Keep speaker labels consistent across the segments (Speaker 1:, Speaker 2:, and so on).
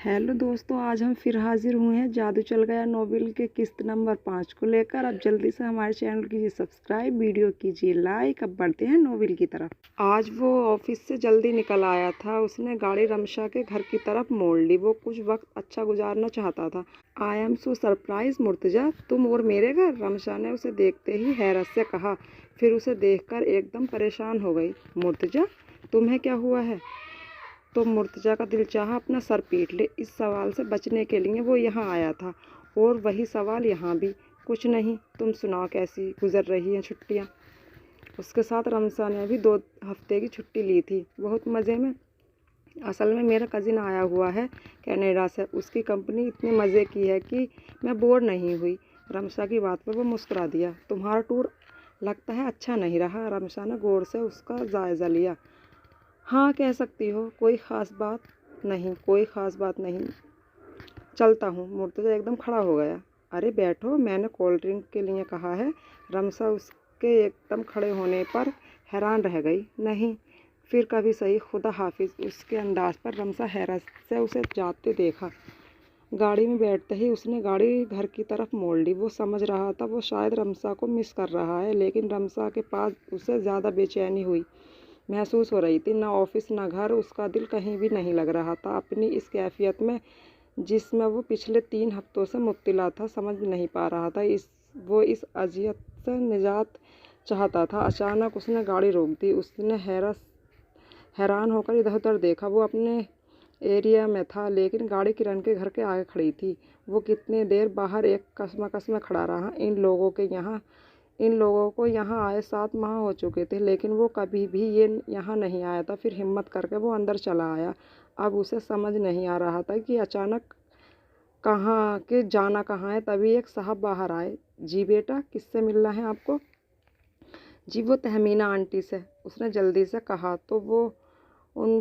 Speaker 1: Hello दोस्तों, आज हम फिर हाजिर हुए हैं जादू चल गया नॉवेल के किस्त नंबर 5 को लेकर। अब जल्दी से हमारे चैनल कीजिए सब्सक्राइब, वीडियो कीजिए लाइक। अब बढ़ते हैं नॉवेल की तरफ। आज वो ऑफिस से जल्दी निकल आया था। उसने गाड़ी रमशा के घर की तरफ मोड़ ली। वो कुछ वक्त अच्छा गुजारना चाहता था। I am so surprise Murtaza, तुम और मेरे घर, रमशा ने उसे देखते ही हैरत से कहा। फिर उसे देखकर एकदम परेशान हो गई। मुर्तजा, तुम्हें क्या हुआ है? तो मुर्तजा का दिल चाहा अपना सर पीट ले। इस सवाल से बचने के लिए वो यहाँ आया था, और वही सवाल यहाँ भी। कुछ नहीं, तुम सुनाओ, कैसी गुजर रही हैं छुट्टियाँ? उसके साथ रमसा ने भी 2 हफ्ते की छुट्टी ली थी, बहुत मज़े में। असल में मेरा कज़िन आया हुआ है कनाडा से। उसकी कंपनी इतने मज़े की है कि मैं बोर नहीं हुई। रमसा की बात पर वो मुस्कुरा दिया। तुम्हारा टूर लगता है अच्छा नहीं रहा। रमसा ने गौर से उसका जायज़ा लिया। हाँ, कह सकती हो। कोई ख़ास बात नहीं, कोई ख़ास बात नहीं। चलता हूँ। मुर्तज़ा एकदम खड़ा हो गया। अरे बैठो, मैंने कोल्ड ड्रिंक के लिए कहा है। रमसा उसके एकदम खड़े होने पर हैरान रह गई। नहीं, फिर कभी सही, खुदा हाफिज़। उसके अंदाज़ पर रमसा हैरत से उसे जाते देखा। गाड़ी में बैठते ही उसने गाड़ी घर की तरफ मोड़ ली। वो समझ रहा था वो शायद रमसा को मिस कर रहा है, लेकिन रमसा के पास उसे ज़्यादा बेचैनी हुई महसूस हो रही थी। ना ऑफिस ना घर, उसका दिल कहीं भी नहीं लग रहा था। अपनी इस कैफियत में, जिसमें वो पिछले 3 हफ्तों से मुब्तला था, समझ नहीं पा रहा था वो इस अजियत से निजात चाहता था। अचानक उसने गाड़ी रोक दी। उसने हैरान होकर इधर उधर देखा। वो अपने एरिया में था, लेकिन गाड़ी किरण के घर के आगे खड़ी थी। वो कितनी देर बाहर एक कस्मकस में खड़ा रहा। इन लोगों को यहाँ आए 7 माह हो चुके थे, लेकिन वो कभी भी यहाँ नहीं आया था। फिर हिम्मत करके वो अंदर चला आया। अब उसे समझ नहीं आ रहा था कि अचानक जाना कहाँ है। तभी एक साहब बाहर आए। जी बेटा, किससे मिलना है आपको? जी, वो तहमीना आंटी से, उसने जल्दी से कहा। उन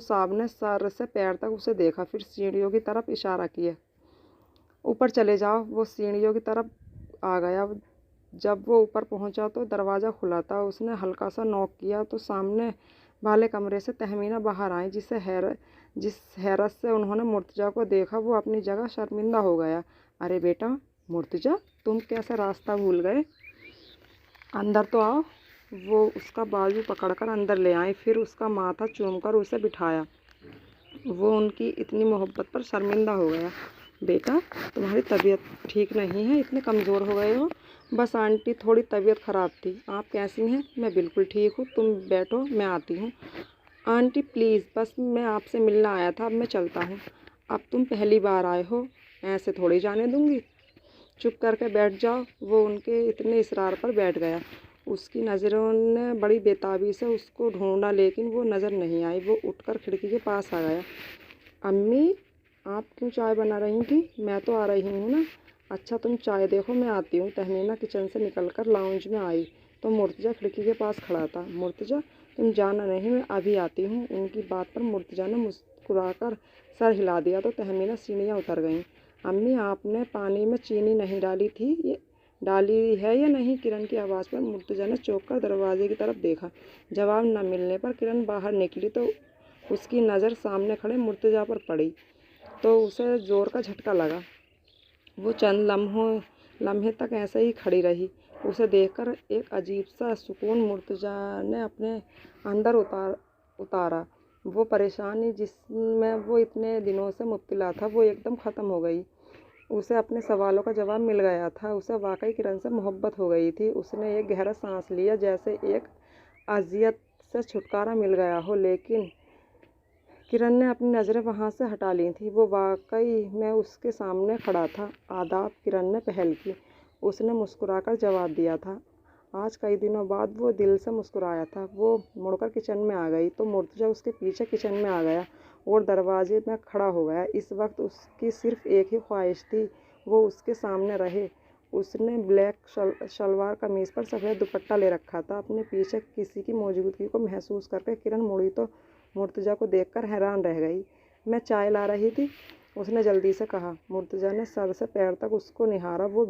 Speaker 1: साहब ने सर से पैर तक उसे देखा, फिर सीढ़ियों की तरफ इशारा किया। ऊपर चले जाओ। वो सीढ़ियों की तरफ आ गया। जब वो ऊपर पहुंचा तो दरवाज़ा खुला था। उसने हल्का सा नॉक किया तो सामने वाले कमरे से तहमीना बाहर आई। जिस हैरत से उन्होंने मुर्तजा को देखा, वो अपनी जगह शर्मिंदा हो गया। अरे बेटा मुर्तजा, तुम कैसे रास्ता भूल गए? अंदर तो आओ। वो उसका बाजू पकड़कर अंदर ले आई, फिर उसका माथा चूमकर उसे बिठाया। वो उनकी इतनी मोहब्बत पर शर्मिंदा हो गया। बेटा, तुम्हारी तबीयत ठीक नहीं है, इतने कमज़ोर हो गए हो? बस आंटी, थोड़ी तबीयत ख़राब थी। आप कैसी हैं? मैं बिल्कुल ठीक हूँ, तुम बैठो, मैं आती हूँ। आंटी प्लीज़, बस मैं आपसे मिलना आया था, अब मैं चलता हूँ। अब तुम पहली बार आए हो, ऐसे थोड़ी जाने दूँगी। चुप करके बैठ जाओ। वो उनके इतने इसरार पर बैठ गया। उसकी नज़रों ने बड़ी बेताबी से उसको ढूंढा, लेकिन वो नज़र नहीं आई। वो उठकर खिड़की के पास आ गया। अम्मी, आप क्यों चाय बना रही थी? मैं तो आ रही हूँ ना। अच्छा, तुम चाय देखो, मैं आती हूँ। तहमीना किचन से निकलकर लाउंज में आई तो मुर्तज़ा खिड़की के पास खड़ा था। मुर्तज़ा, तुम जाना नहीं, मैं अभी आती हूँ। उनकी बात पर मुर्तज़ा ने मुस्कुराकर सर हिला दिया तो तहमीना सीढ़ियाँ उतर गईं। अम्मी, आपने पानी में चीनी नहीं डाली थी, ये डाली है या नहीं? किरण की आवाज़ पर मुर्तज़ा ने चौंक कर दरवाजे की तरफ देखा। जवाब न मिलने पर किरण बाहर निकली तो उसकी नज़र सामने खड़े मुर्तज़ा पर पड़ी तो उसे ज़ोर का झटका लगा। वो चंद लम्हे तक ऐसे ही खड़ी रही। उसे देखकर एक अजीब सा सुकून मुर्तज़ा ने अपने अंदर उतारा। वो परेशानी जिसमें वो इतने दिनों से मुब्तला था, वो एकदम ख़त्म हो गई। उसे अपने सवालों का जवाब मिल गया था। उसे वाकई किरण से मोहब्बत हो गई थी। उसने एक गहरा सांस लिया, जैसे एक अजियत से छुटकारा मिल गया हो। लेकिन किरण ने अपनी नज़रें वहाँ से हटा ली थी। वो वाकई में उसके सामने खड़ा था। आदाब, किरण ने पहल की। उसने मुस्कुराकर जवाब दिया था। आज कई दिनों बाद वो दिल से मुस्कुराया था। वो मुड़कर किचन में आ गई तो मुर्तज़ा उसके पीछे किचन में आ गया और दरवाजे में खड़ा हो गया। इस वक्त उसकी सिर्फ एक ही ख्वाहिश थी, वो उसके सामने रहे। उसने ब्लैक शलवार कमीज़ पर सफ़ेद दुपट्टा ले रखा था। अपने पीछे किसी की मौजूदगी को महसूस करके किरण मुड़ी तो मुर्तज़ा को देखकर हैरान रह गई। मैं चाय ला रही थी, उसने जल्दी से कहा। मुर्तज़ा ने सर से पैर तक उसको निहारा। वो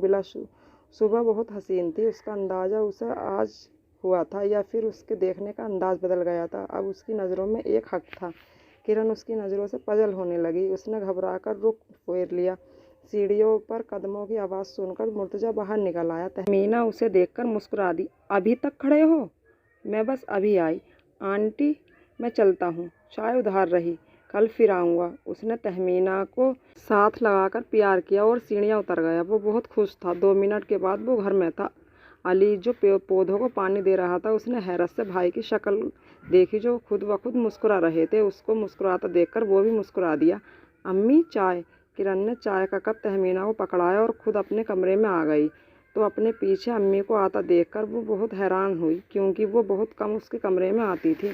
Speaker 1: सुबह बहुत हसीन थी। उसका अंदाज़ा उसे आज हुआ था, या फिर उसके देखने का अंदाज़ बदल गया था। अब उसकी नज़रों में एक हक़ था किरण उसकी नज़रों से पजल होने लगी। उसने घबराकर रुख फेर लिया। सीढ़ियों पर कदमों की आवाज़ सुनकर मुर्तजा बाहर निकल आया। तहमीना उसे देखकर मुस्कुरा दी। अभी तक खड़े हो? मैं बस अभी आई। आंटी मैं चलता हूँ, चाय उधार रही, कल फिर आऊँगा। उसने तहमीना को साथ लगाकर प्यार किया और सीढ़ियाँ उतर गया। वो बहुत खुश था। 2 मिनट के बाद वो घर में था। अली जो पौधों को पानी दे रहा था, उसने हैरत से भाई की शक्ल देखी जो खुद ब खुद मुस्कुरा रहे थे। उसको मुस्कुराता देखकर वो भी मुस्कुरा दिया। अम्मी चाय। किरण ने चाय का कप तहमीना को पकड़ाया और खुद अपने कमरे में आ गई तो अपने पीछे अम्मी को आता देखकर वो बहुत हैरान हुई, क्योंकि वो बहुत कम उसके कमरे में आती थी।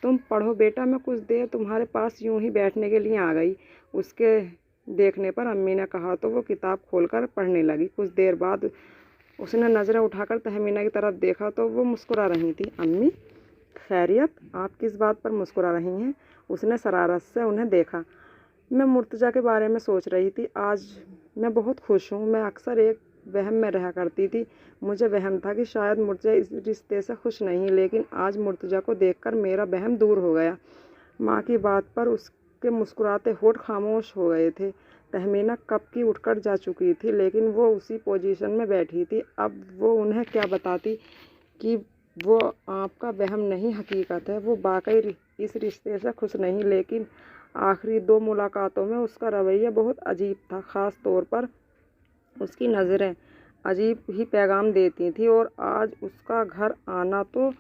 Speaker 1: तुम पढ़ो बेटा, मैं कुछ देर तुम्हारे पास यूं ही बैठने के लिए आ गई। उसके देखने पर अम्मी ने कहा तो वो किताब खोलकर पढ़ने लगी। कुछ देर बाद उसने नज़रें उठाकर तहमीना की तरफ देखा तो वो मुस्कुरा रही थी। अम्मी खैरियत, आप किस बात पर मुस्कुरा रही हैं? उसने शरारत से उन्हें देखा। मैं मुर्तजा के बारे में सोच रही थी। आज मैं बहुत खुश हूँ। मैं अक्सर एक वहम में रहा करती थी। मुझे वहम था कि शायद मुर्तजा इस रिश्ते से खुश नहीं, लेकिन आज मुर्तजा को देखकर मेरा वहम दूर हो गया। माँ की बात पर उसके मुस्कुराते होठ खामोश हो गए थे। तहमीना कब की उठकर जा चुकी थी, लेकिन वो उसी पोजीशन में बैठी थी। अब वो उन्हें क्या बताती कि वो आपका वहम नहीं हकीकत है। वो वाकई इस रिश्ते से खुश नहीं, लेकिन आखिरी 2 मुलाकातों में उसका रवैया बहुत अजीब था। ख़ास तौर पर उसकी नज़रें अजीब ही पैगाम देती थी और आज उसका घर आना तो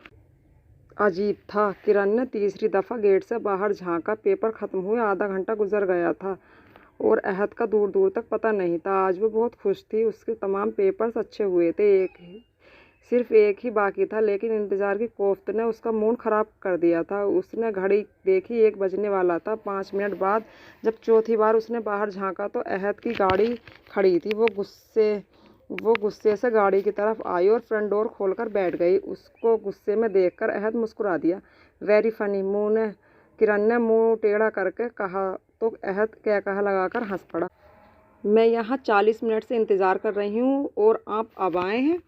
Speaker 1: अजीब था। किरण ने तीसरी दफ़ा गेट से बाहर झांका। पेपर ख़त्म हुए आधा घंटा गुजर गया था और अहद का दूर दूर तक पता नहीं था। आज वो बहुत खुश थी। उसके तमाम पेपर्स अच्छे हुए थे। सिर्फ एक ही बाकी था, लेकिन इंतज़ार की कोफ्त ने उसका मूड ख़राब कर दिया था। उसने घड़ी देखी, 1 बजने वाला था। 5 मिनट बाद जब चौथी बार उसने बाहर झांका तो अहद की गाड़ी खड़ी थी। वो गुस्से से गाड़ी की तरफ आई और फ्रंट डोर खोलकर बैठ गई। उसको गुस्से में देखकर अहद मुस्कुरा दिया। Very funny. किरण ने मुंह टेढ़ा करके कहा तो अहद कह लगाकर हंस पड़ा। मैं यहाँ 40 मिनट से इंतज़ार कर रही हूँ और आप अब आए हैं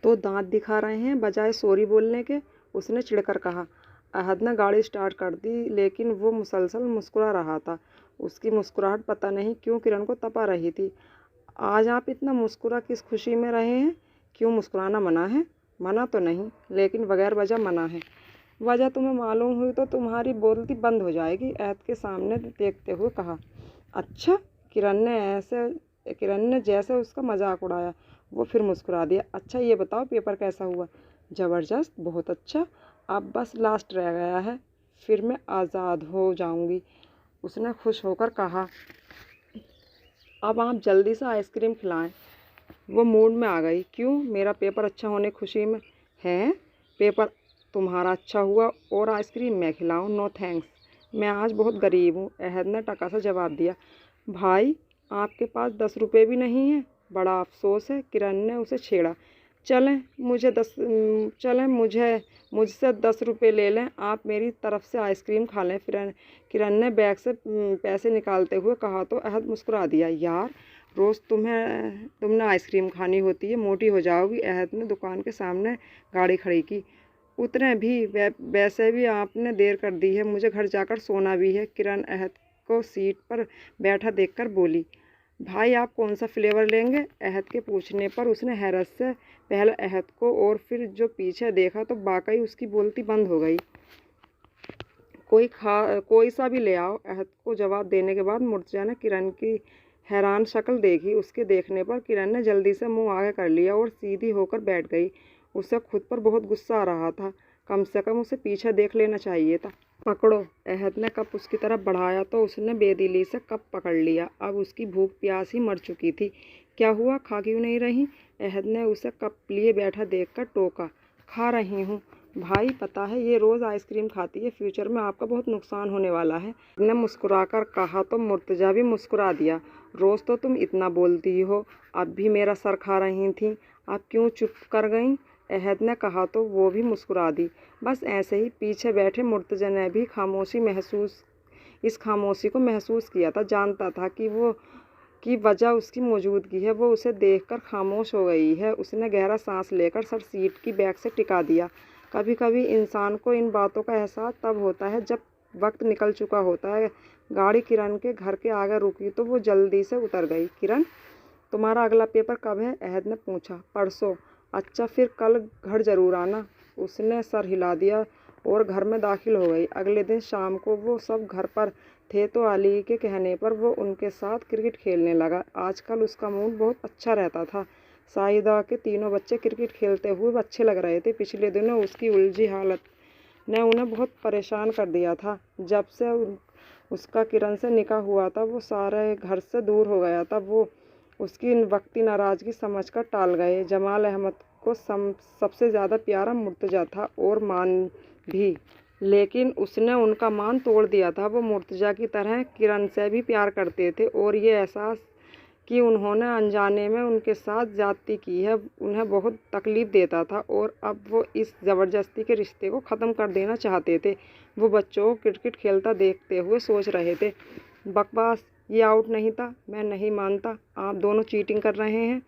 Speaker 1: तो दांत दिखा रहे हैं बजाय सॉरी बोलने के, उसने चिढ़कर कहा। अहद ने गाड़ी स्टार्ट कर दी, लेकिन वो मुसलसल मुस्कुरा रहा था। उसकी मुस्कुराहट पता नहीं क्यों किरण को तपा रही थी। आज आप इतना मुस्कुरा किस खुशी में रहे हैं? क्यों मुस्कुराना मना है? मना तो नहीं, लेकिन बगैर वजह मना है। वजह तुम्हें मालूम हुई तो तुम्हारी बोलती बंद हो जाएगी, अहद के सामने देखते हुए कहा। अच्छा, किरण ने जैसे उसका मजाक उड़ाया। वो फिर मुस्कुरा दिया। अच्छा ये बताओ पेपर कैसा हुआ? ज़बरदस्त, बहुत अच्छा। अब बस लास्ट रह गया है, फिर मैं आज़ाद हो जाऊंगी, उसने खुश होकर कहा। अब आप जल्दी से आइसक्रीम खिलाएं। वो मूड में आ गई। क्यों? मेरा पेपर अच्छा होने खुशी में है? पेपर तुम्हारा अच्छा हुआ और आइसक्रीम मैं खिलाऊं? नो थैंक्स, मैं आज बहुत गरीब हूँ, अहद ने टका सा जवाब दिया। भाई आपके पास 10 रुपये भी नहीं है? बड़ा अफसोस है, किरण ने उसे छेड़ा। चलें मुझसे 10 रुपये ले लें, आप मेरी तरफ से आइसक्रीम खा लें। फिर किरण ने बैग से पैसे निकालते हुए कहा तो अहद मुस्कुरा दिया। यार रोज़ तुमने आइसक्रीम खानी होती है, मोटी हो जाओगी। अहद ने दुकान के सामने गाड़ी खड़ी की। उतरे भी, वैसे भी आपने देर कर दी है, मुझे घर जाकर सोना भी है। किरण अहद को सीट पर बैठा देखकर बोली। भाई आप कौन सा फ्लेवर लेंगे? अहद के पूछने पर उसने हैरत से पहले अहद को और फिर जो पीछे देखा तो वाकई उसकी बोलती बंद हो गई। कोई सा भी ले आओ, अहद को जवाब देने के बाद मुर्तजा ने किरण की हैरान शक्ल देखी। उसके देखने पर किरण ने जल्दी से मुंह आगे कर लिया और सीधी होकर बैठ गई। उसे खुद पर बहुत गुस्सा आ रहा था। कम से कम उसे पीछे देख लेना चाहिए था। पकड़ो। अहद ने कप उसकी तरफ बढ़ाया तो उसने बेदिली से कप पकड़ लिया। अब उसकी भूख प्यास ही मर चुकी थी। क्या हुआ, खा क्यों नहीं रही? अहद ने उसे कप लिए बैठा देखकर टोका। खा रही हूँ भाई, पता है ये रोज़ आइसक्रीम खाती है, फ्यूचर में आपका बहुत नुकसान होने वाला है, ने मुस्कुराकर कहा तो मुर्तजा भी मुस्कुरा दिया। रोज़ तो तुम इतना बोलती हो, अब भी मेरा सर खा रही थी, आप क्यों चुप कर गईं? अहद ने कहा तो वो भी मुस्कुरा दी। बस ऐसे ही। पीछे बैठे मुर्तजा ने भी इस खामोशी को महसूस किया था। जानता था कि वजह उसकी मौजूदगी है। वो उसे देखकर खामोश हो गई है। उसने गहरा सांस लेकर सर सीट की बैक से टिका दिया। कभी कभी इंसान को इन बातों का एहसास तब होता है जब वक्त निकल चुका होता है। गाड़ी किरण के घर के आगे रुकी तो वो जल्दी से उतर गई। किरण, तुम्हारा अगला पेपर कब है? अहद ने पूछा। परसों। अच्छा, फिर कल घर जरूर आना। उसने सर हिला दिया और घर में दाखिल हो गई। अगले दिन शाम को वो सब घर पर थे तो अली के कहने पर वो उनके साथ क्रिकेट खेलने लगा। आजकल उसका मूड बहुत अच्छा रहता था। साहिदा के तीनों बच्चे क्रिकेट खेलते हुए अच्छे लग रहे थे। पिछले दिनों उसकी उलझी हालत ने उन्हें बहुत परेशान कर दिया था। जब से उसका किरण से निकाह हुआ था वो सारे घर से दूर हो गया था। वो उसकी वक्ती नाराज़गी समझकर टाल गए। जमाल अहमद को सबसे ज़्यादा प्यारा मुर्तज़ा था और मान भी, लेकिन उसने उनका मान तोड़ दिया था। वो मुर्तज़ा की तरह किरण से भी प्यार करते थे और ये एहसास कि उन्होंने अनजाने में उनके साथ ज़्यादती की है उन्हें बहुत तकलीफ़ देता था और अब वो इस ज़बरदस्ती के रिश्ते को ख़त्म कर देना चाहते थे। वो बच्चों को क्रिकेट खेलता देखते हुए सोच रहे थे, बकवास, ये आउट नहीं था। मैं नहीं मानता, आप दोनों चीटिंग कर रहे हैं।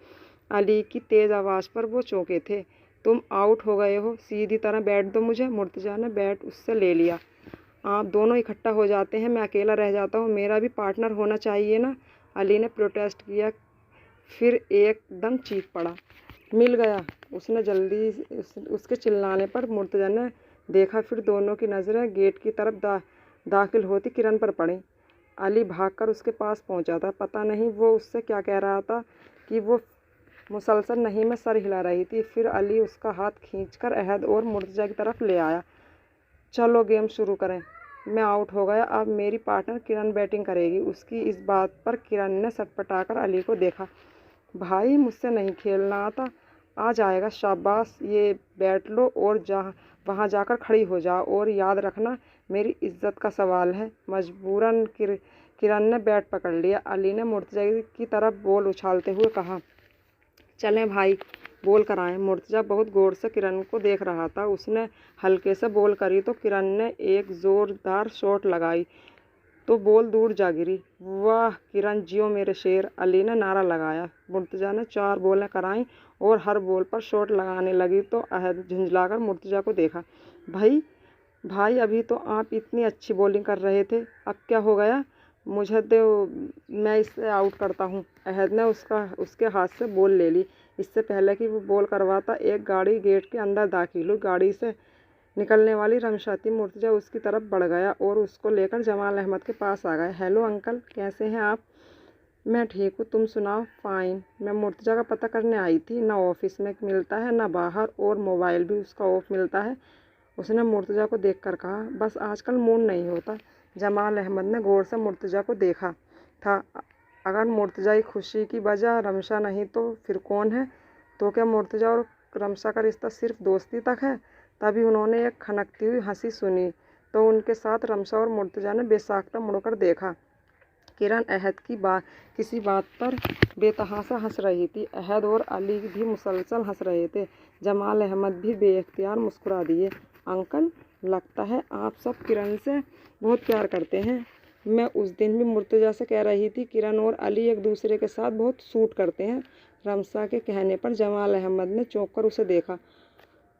Speaker 1: अली की तेज़ आवाज़ पर वो चौंके थे। तुम आउट हो गए हो, सीधी तरह बैट दो मुझे। मुर्तज़ा ने बैट उससे ले लिया। आप दोनों इकट्ठा हो जाते हैं, मैं अकेला रह जाता हूँ। मेरा भी पार्टनर होना चाहिए ना। अली ने प्रोटेस्ट किया, फिर एकदम चीख पड़ा। मिल गया। उसने जल्दी उसके चिल्लाने पर मुर्तज़ा ने देखा, फिर दोनों की नज़रें गेट की तरफ दाखिल होती किरण पर पड़ी। अली भागकर उसके पास पहुंचा था। पता नहीं वो उससे क्या कह रहा था कि वो मुसलसल नहीं में सर हिला रही थी। फिर अली उसका हाथ खींचकर अहद और मुर्तज़ा की तरफ ले आया। चलो गेम शुरू करें। मैं आउट हो गया, अब मेरी पार्टनर किरण बैटिंग करेगी। उसकी इस बात पर किरण ने सटपटाकर अली को देखा। भाई, मुझसे नहीं खेलना आता। आ जाएगा, शाबाश, ये बैट लो और वहाँ जाकर खड़ी हो जाओ और याद रखना मेरी इज्जत का सवाल है। मजबूरन किरण ने बैट पकड़ लिया। अली ने मुर्तज़ा की तरफ बॉल उछालते हुए कहा, चलें भाई, बॉल कराएं। मुर्तज़ा बहुत गौर से किरण को देख रहा था। उसने हल्के से बॉल करी तो किरण ने एक ज़ोरदार शॉट लगाई तो बॉल दूर जा गिरी। वाह किरण, जियो मेरे शेर, अली ने नारा लगाया। मुर्तज़ा ने 4 बॉलें कराईं और हर बॉल पर शॉट लगाने लगी तो अहद झुंझलाकर मुर्तज़ा को देखा। भाई, अभी तो आप इतनी अच्छी बॉलिंग कर रहे थे, अब क्या हो गया? मुझे दो, मैं इससे आउट करता हूँ। अहद ने उसके हाथ से बॉल ले ली। इससे पहले कि वो बॉल करवाता, एक गाड़ी गेट के अंदर दाखिल हुई। गाड़ी से निकलने वाली रमशा थी। मुर्तज़ा उसकी तरफ बढ़ गया और उसको लेकर जमाल अहमद के पास आ गया। हेलो अंकल, कैसे हैं आप? मैं ठीक हूँ, तुम सुनाओ? फाइन। मैं मुर्तज़ा का पता करने आई थी। ना ऑफिस में मिलता है ना बाहर, और मोबाइल भी उसका ऑफ मिलता है। उसने मुर्तज़ा को देखकर कहा। बस आजकल मूड नहीं होता। जमाल अहमद ने गौर से मुर्तज़ा को देखा था। अगर मुर्तज़ा की खुशी की वजह रमशा नहीं तो फिर कौन है? तो क्या मुर्तज़ा और रमशा का रिश्ता सिर्फ दोस्ती तक है? तभी उन्होंने एक खनकती हुई हंसी सुनी तो उनके साथ रमशा और मुर्तज़ा ने बेसाख्ता मुड़कर देखा। किरण अहद की किसी बात पर बेतहाशा हंस रही थी। अहद और अली भी मुसलसल हंस रहे थे। जमाल अहमद भी बेइख्तियार मुस्कुरा दिए। अंकल, लगता है आप सब किरण से बहुत प्यार करते हैं। मैं उस दिन भी मुर्तज़ा से कह रही थी, किरण और अली एक दूसरे के साथ बहुत सूट करते हैं। रमशा के कहने पर जमाल अहमद ने चौंक कर उसे देखा।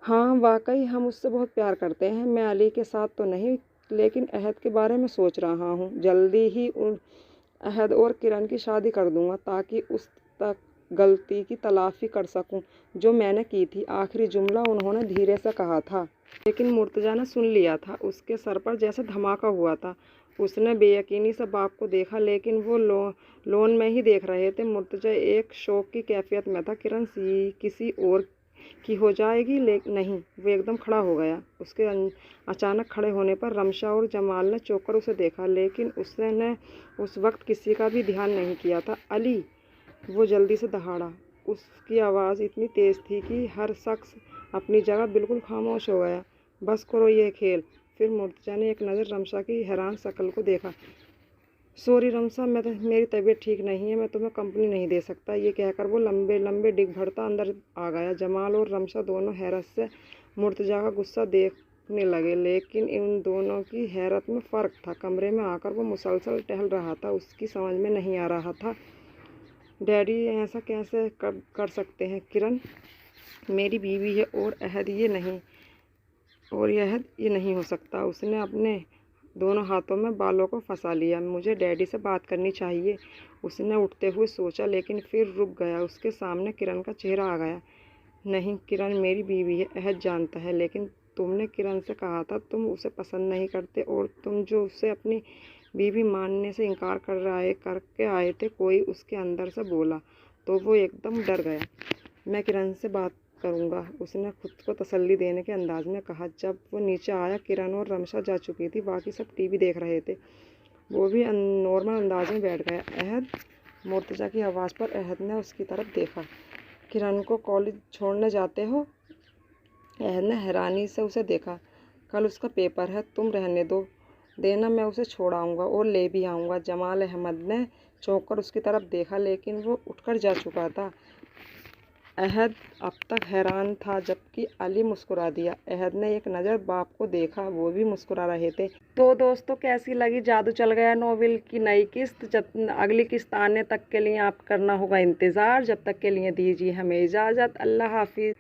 Speaker 1: हाँ, वाकई हम उससे बहुत प्यार करते हैं। मैं अली के साथ तो नहीं, लेकिन अहद के बारे में सोच रहा हूँ। जल्दी ही अहद और किरण की शादी कर दूंगा ताकि उस तक गलती की तलाफ़ी कर सकूं जो मैंने की थी। आखिरी जुमला उन्होंने धीरे से कहा था, लेकिन मुर्तज़ा ने सुन लिया था। उसके सर पर जैसे धमाका हुआ था। उसने बेयकीनी से बाप को देखा, लेकिन वो लोन में ही देख रहे थे। मुर्तज़ा एक शौक की कैफियत में था। किरण किसी और की हो जाएगी, लेकिन नहीं। वो एकदम खड़ा हो गया। उसके अचानक खड़े होने पर रमशा और जमाल ने चौंक कर उसे देखा, लेकिन उसने उस वक्त किसी का भी ध्यान नहीं किया था। अली, वो जल्दी से दहाड़ा। उसकी आवाज़ इतनी तेज़ थी कि हर शख्स अपनी जगह बिल्कुल खामोश हो गया। बस करो ये खेल। फिर मुर्तज़ा ने एक नज़र रमशा की हैरान शक्ल को देखा। सॉरी रमशा, मेरी तबीयत ठीक नहीं है, मैं तुम्हें कंपनी नहीं दे सकता। ये कहकर वो लंबे लंबे डिग भरता अंदर आ गया। जमाल और रमशा दोनों हैरत से मुर्तज़ा का गुस्सा देखने लगे, लेकिन इन दोनों की हैरत में फ़र्क था। कमरे में आकर वो मुसलसल टहल रहा था। उसकी समझ में नहीं आ रहा था, डैडी ऐसा कैसे कर सकते हैं? किरण मेरी बीवी है और यह अहद ये नहीं हो सकता। उसने अपने दोनों हाथों में बालों को फंसा लिया। मुझे डैडी से बात करनी चाहिए, उसने उठते हुए सोचा, लेकिन फिर रुक गया। उसके सामने किरण का चेहरा आ गया। नहीं, किरण मेरी बीवी है, अहद जानता है, लेकिन तुमने किरण से कहा था तुम उसे पसंद नहीं करते और तुम जो उसे अपनी बीवी मानने से इनकार करके आए थे। कोई उसके अंदर से बोला तो वो एकदम डर गया। मैं किरण से बात करूँगा, उसने खुद को तसल्ली देने के अंदाज में कहा। जब वो नीचे आया, किरण और रमशा जा चुकी थी, बाकी सब टीवी देख रहे थे। वो भी नॉर्मल अंदाज में बैठ गया। अहद, मुर्तजा की आवाज़ पर अहद ने उसकी तरफ देखा। किरण को कॉलेज छोड़ने जाते हो? अहद ने हैरानी से उसे देखा। कल उसका पेपर है, तुम रहने दो देना, मैं उसे छोड़ आऊँगा और ले भी आऊँगा। जमाल अहमद ने चौंक कर उसकी तरफ देखा, लेकिन वो उठकर जा चुका था। अहद अब तक हैरान था, जबकि अली मुस्कुरा दिया। अहद ने एक नज़र बाप को देखा, वो भी मुस्कुरा रहे थे। तो दोस्तों, कैसी लगी जादू चल गया नॉवेल की नई किस्त? जब अगली किस्त आने तक के लिए आप करना होगा इंतज़ार। जब तक के लिए दीजिए हमें इजाज़त। अल्लाह हाफिज़।